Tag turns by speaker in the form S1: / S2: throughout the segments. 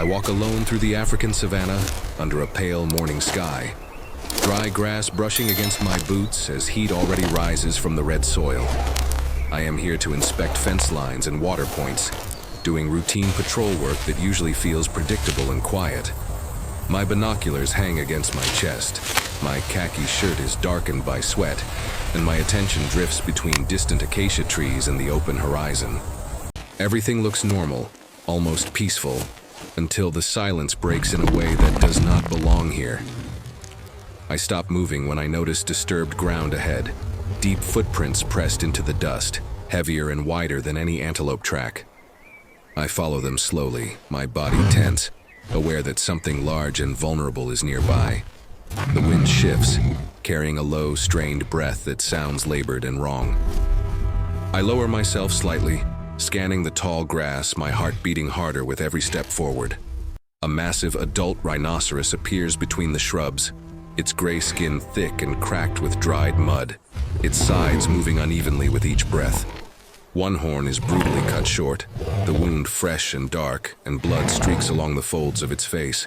S1: I walk alone through the African savanna under a pale morning sky. Dry grass brushing against my boots as heat already rises from the red soil. I am here to inspect fence lines and water points, doing routine patrol work that usually feels predictable and quiet. My binoculars hang against my chest. My khaki shirt is darkened by sweat, and my attention drifts between distant acacia trees and the open horizon. Everything looks normal, almost peaceful, until the silence breaks in a way that does not belong here. I stop moving when I notice disturbed ground ahead, deep footprints pressed into the dust, heavier and wider than any antelope track. I follow them slowly, my body tense, aware that something large and vulnerable is nearby. The wind shifts, carrying a low, strained breath that sounds labored and wrong. I lower myself slightly, scanning the tall grass, my heart beating harder with every step forward. A massive adult rhinoceros appears between the shrubs, its gray skin thick and cracked with dried mud, its sides moving unevenly with each breath. One horn is brutally cut short, the wound fresh and dark, and blood streaks along the folds of its face.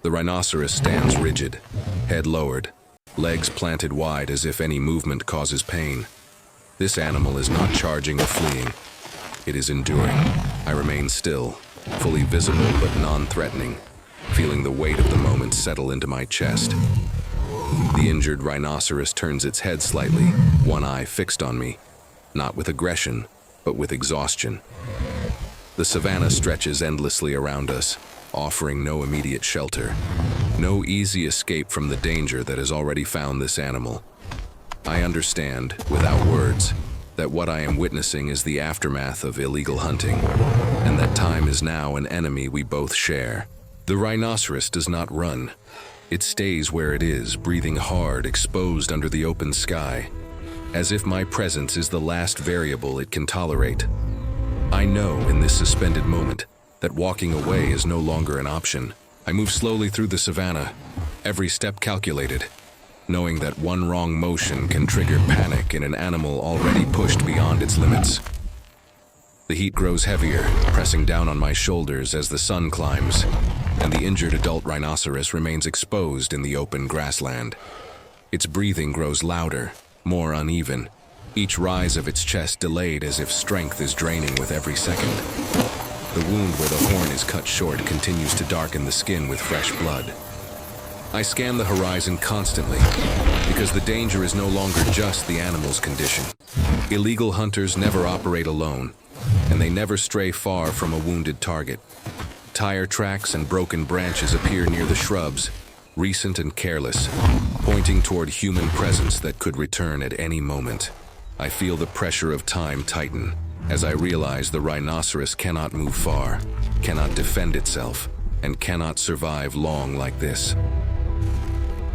S1: The rhinoceros stands rigid, head lowered, legs planted wide as if any movement causes pain. This animal is not charging or fleeing. It is enduring. I remain still, fully visible but non-threatening, feeling the weight of the moment settle into my chest. The injured rhinoceros turns its head slightly, one eye fixed on me, not with aggression, but with exhaustion. The savanna stretches endlessly around us, offering no immediate shelter, no easy escape from the danger that has already found this animal. I understand, without words, that what I am witnessing is the aftermath of illegal hunting, and that time is now an enemy we both share. The rhinoceros does not run. It stays where it is, breathing hard, exposed under the open sky, as if my presence is the last variable it can tolerate. I know in this suspended moment that walking away is no longer an option. I move slowly through the savanna, every step calculated, knowing that one wrong motion can trigger panic in an animal already pushed beyond its limits. The heat grows heavier, pressing down on my shoulders as the sun climbs, and the injured adult rhinoceros remains exposed in the open grassland. Its breathing grows louder, more uneven, each rise of its chest delayed as if strength is draining with every second. The wound where the horn is cut short continues to darken the skin with fresh blood. I scan the horizon constantly, because the danger is no longer just the animal's condition. Illegal hunters never operate alone, and they never stray far from a wounded target. Tire tracks and broken branches appear near the shrubs, recent and careless, pointing toward human presence that could return at any moment. I feel the pressure of time tighten, as I realize the rhinoceros cannot move far, cannot defend itself, and cannot survive long like this.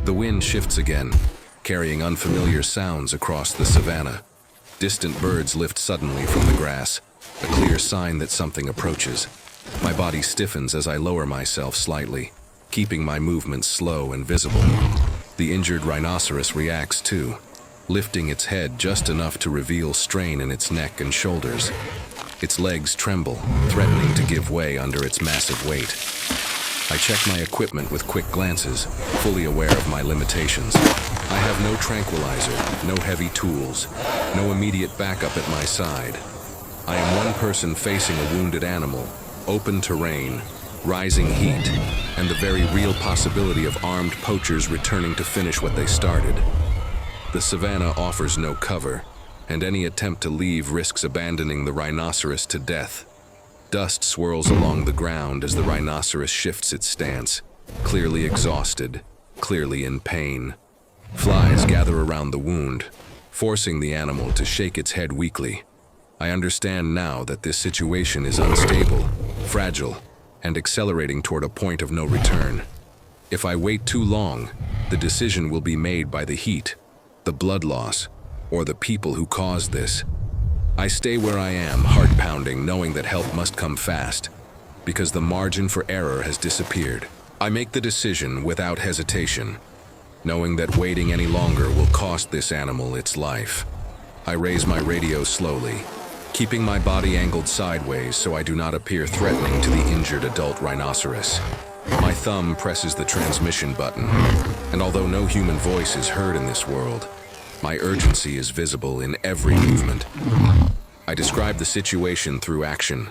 S1: The wind shifts again, carrying unfamiliar sounds across the savanna. Distant birds lift suddenly from the grass, a clear sign that something approaches. My body stiffens as I lower myself slightly, keeping my movements slow and visible. The injured rhinoceros reacts too, lifting its head just enough to reveal strain in its neck and shoulders. Its legs tremble, threatening to give way under its massive weight. I check my equipment with quick glances, fully aware of my limitations. I have no tranquilizer, no heavy tools, no immediate backup at my side. I am one person facing a wounded animal, open terrain, rising heat, and the very real possibility of armed poachers returning to finish what they started. The savanna offers no cover, and any attempt to leave risks abandoning the rhinoceros to death. Dust swirls along the ground as the rhinoceros shifts its stance, clearly exhausted, clearly in pain. Flies gather around the wound, forcing the animal to shake its head weakly. I understand now that this situation is unstable, fragile, and accelerating toward a point of no return. If I wait too long, the decision will be made by the heat, the blood loss, or the people who caused this. I stay where I am, heart pounding, knowing that help must come fast, because the margin for error has disappeared. I make the decision without hesitation, knowing that waiting any longer will cost this animal its life. I raise my radio slowly, keeping my body angled sideways so I do not appear threatening to the injured adult rhinoceros. My thumb presses the transmission button, and although no human voice is heard in this world, my urgency is visible in every movement. I describe the situation through action.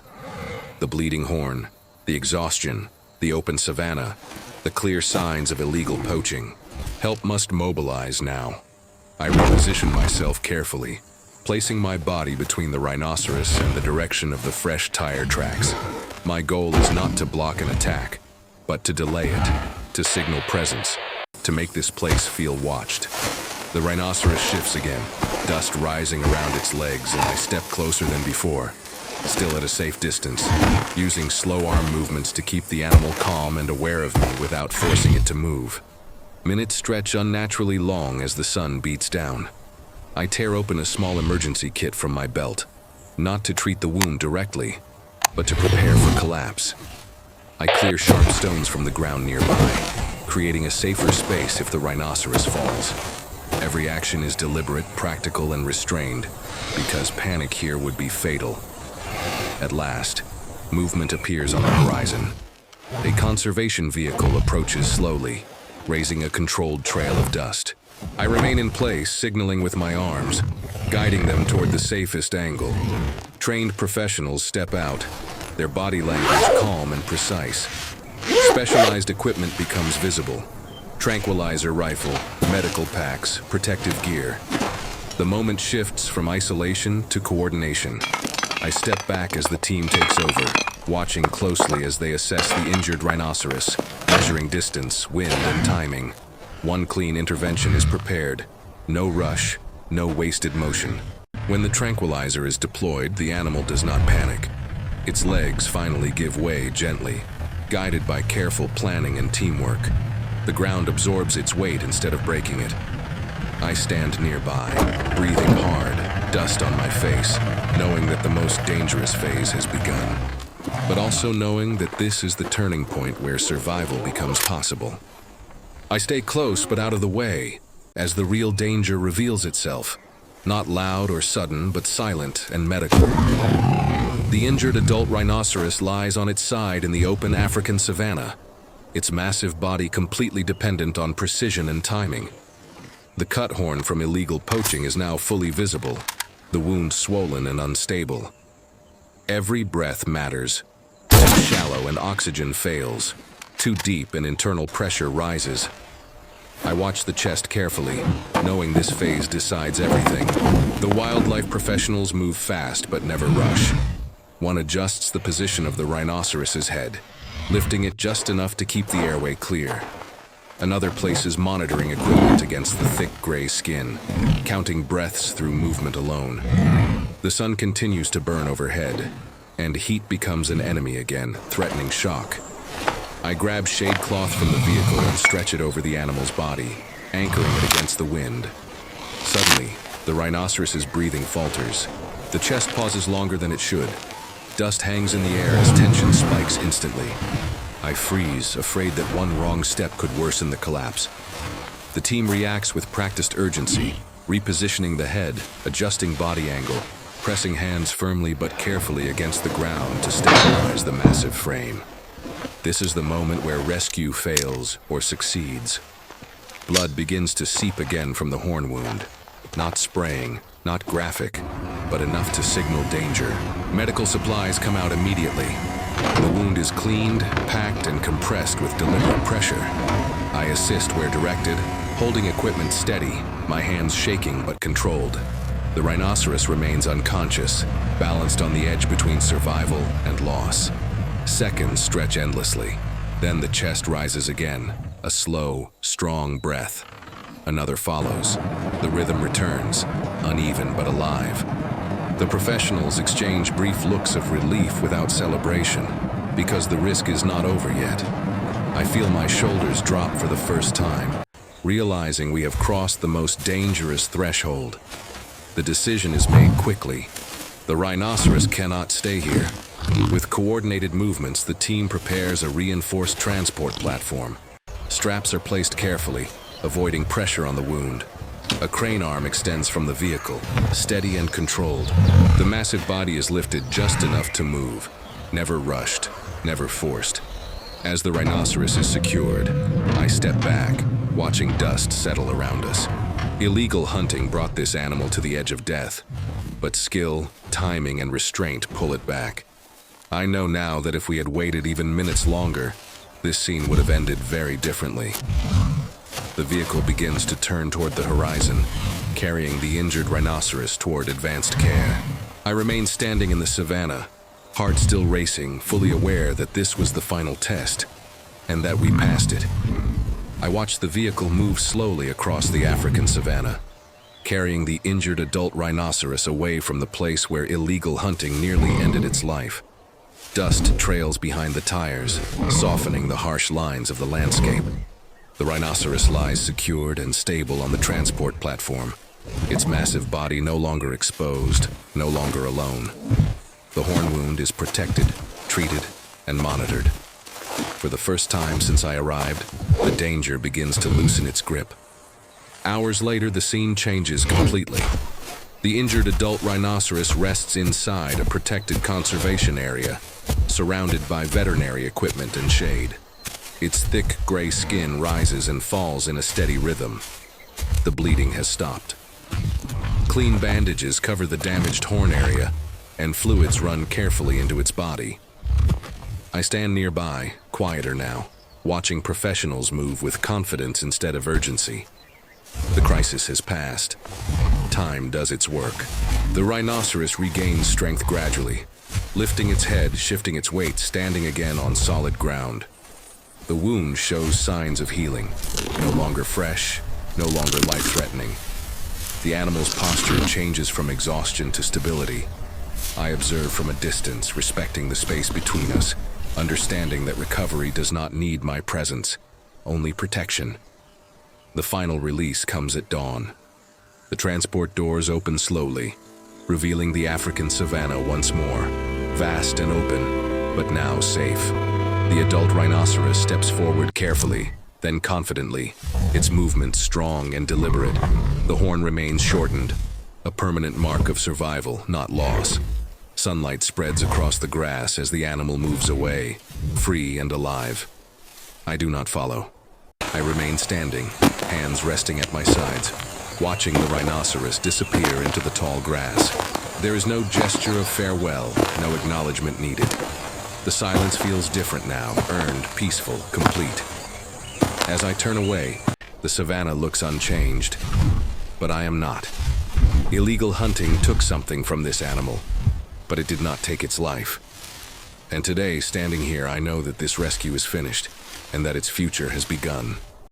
S1: The bleeding horn, the exhaustion, the open savanna, the clear signs of illegal poaching. Help must mobilize now. I reposition myself carefully, placing my body between the rhinoceros and the direction of the fresh tire tracks. My goal is not to block an attack, but to delay it, to signal presence, to make this place feel watched. The rhinoceros shifts again, dust rising around its legs, and I step closer than before, still at a safe distance, using slow arm movements to keep the animal calm and aware of me without forcing it to move. Minutes stretch unnaturally long as the sun beats down. I tear open a small emergency kit from my belt, not to treat the wound directly, but to prepare for collapse. I clear sharp stones from the ground nearby, creating a safer space if the rhinoceros falls. Every action is deliberate, practical, and restrained, because panic here would be fatal. At last, movement appears on the horizon. A conservation vehicle approaches slowly, raising a controlled trail of dust. I remain in place, signaling with my arms, guiding them toward the safest angle. Trained professionals step out, their body language calm and precise. Specialized equipment becomes visible. Tranquilizer rifle, medical packs, protective gear. The moment shifts from isolation to coordination. I step back as the team takes over, watching closely as they assess the injured rhinoceros, measuring distance, wind, and timing. One clean intervention is prepared. No rush, no wasted motion. When the tranquilizer is deployed, the animal does not panic. Its legs finally give way gently, guided by careful planning and teamwork. The ground absorbs its weight instead of breaking it. I stand nearby, breathing hard, dust on my face, knowing that the most dangerous phase has begun, but also knowing that this is the turning point where survival becomes possible. I stay close but out of the way, as the real danger reveals itself, not loud or sudden, but silent and medical. The injured adult rhinoceros lies on its side in the open African savanna, its massive body completely dependent on precision and timing. The cut horn from illegal poaching is now fully visible, the wound swollen and unstable. Every breath matters. Too shallow and oxygen fails. Too deep and internal pressure rises. I watch the chest carefully, knowing this phase decides everything. The wildlife professionals move fast but never rush. One adjusts the position of the rhinoceros's head, lifting it just enough to keep the airway clear. Another places monitoring equipment against the thick gray skin, counting breaths through movement alone. The sun continues to burn overhead, and heat becomes an enemy again, threatening shock. I grab shade cloth from the vehicle and stretch it over the animal's body, anchoring it against the wind. Suddenly, the rhinoceros's breathing falters. The chest pauses longer than it should. Dust hangs in the air as tension spikes instantly. I freeze, afraid that one wrong step could worsen the collapse. The team reacts with practiced urgency, repositioning the head, adjusting body angle, pressing hands firmly but carefully against the ground to stabilize the massive frame. This is the moment where rescue fails or succeeds. Blood begins to seep again from the horn wound. Not spraying, not graphic, but enough to signal danger. Medical supplies come out immediately. The wound is cleaned, packed, and compressed with deliberate pressure. I assist where directed, holding equipment steady, my hands shaking but controlled. The rhinoceros remains unconscious, balanced on the edge between survival and loss. Seconds stretch endlessly. Then the chest rises again, a slow, strong breath. Another follows. The rhythm returns, uneven but alive. The professionals exchange brief looks of relief without celebration, because the risk is not over yet. I feel my shoulders drop for the first time, realizing we have crossed the most dangerous threshold. The decision is made quickly. The rhinoceros cannot stay here. With coordinated movements, the team prepares a reinforced transport platform. Straps are placed carefully, avoiding pressure on the wound. A crane arm extends from the vehicle, steady and controlled. The massive body is lifted just enough to move, never rushed, never forced. As the rhinoceros is secured, I step back, watching dust settle around us. Illegal hunting brought this animal to the edge of death, but skill, timing, and restraint pull it back. I know now that if we had waited even minutes longer, this scene would have ended very differently. The vehicle begins to turn toward the horizon, carrying the injured rhinoceros toward advanced care. I remain standing in the savannah, heart still racing, fully aware that this was the final test, and that we passed it. I watch the vehicle move slowly across the African savannah, carrying the injured adult rhinoceros away from the place where illegal hunting nearly ended its life. Dust trails behind the tires, softening the harsh lines of the landscape. The rhinoceros lies secured and stable on the transport platform, its massive body no longer exposed, no longer alone. The horn wound is protected, treated, and monitored. For the first time since I arrived, the danger begins to loosen its grip. Hours later, the scene changes completely. The injured adult rhinoceros rests inside a protected conservation area, surrounded by veterinary equipment and shade. Its thick gray skin rises and falls in a steady rhythm. The bleeding has stopped. Clean bandages cover the damaged horn area, and fluids run carefully into its body. I stand nearby, quieter now, watching professionals move with confidence instead of urgency. The crisis has passed. Time does its work. The rhinoceros regains strength gradually, lifting its head, shifting its weight, standing again on solid ground. The wound shows signs of healing, no longer fresh, no longer life-threatening. The animal's posture changes from exhaustion to stability. I observe from a distance, respecting the space between us, understanding that recovery does not need my presence, only protection. The final release comes at dawn. The transport doors open slowly, revealing the African savannah once more, vast and open, but now safe. The adult rhinoceros steps forward carefully, then confidently, its movements strong and deliberate. The horn remains shortened, a permanent mark of survival, not loss. Sunlight spreads across the grass as the animal moves away, free and alive. I do not follow. I remain standing, hands resting at my sides, watching the rhinoceros disappear into the tall grass. There is no gesture of farewell, no acknowledgement needed. The silence feels different now, earned, peaceful, complete. As I turn away, the savannah looks unchanged, but I am not. Illegal hunting took something from this animal, but it did not take its life. And today, standing here, I know that this rescue is finished, and that its future has begun.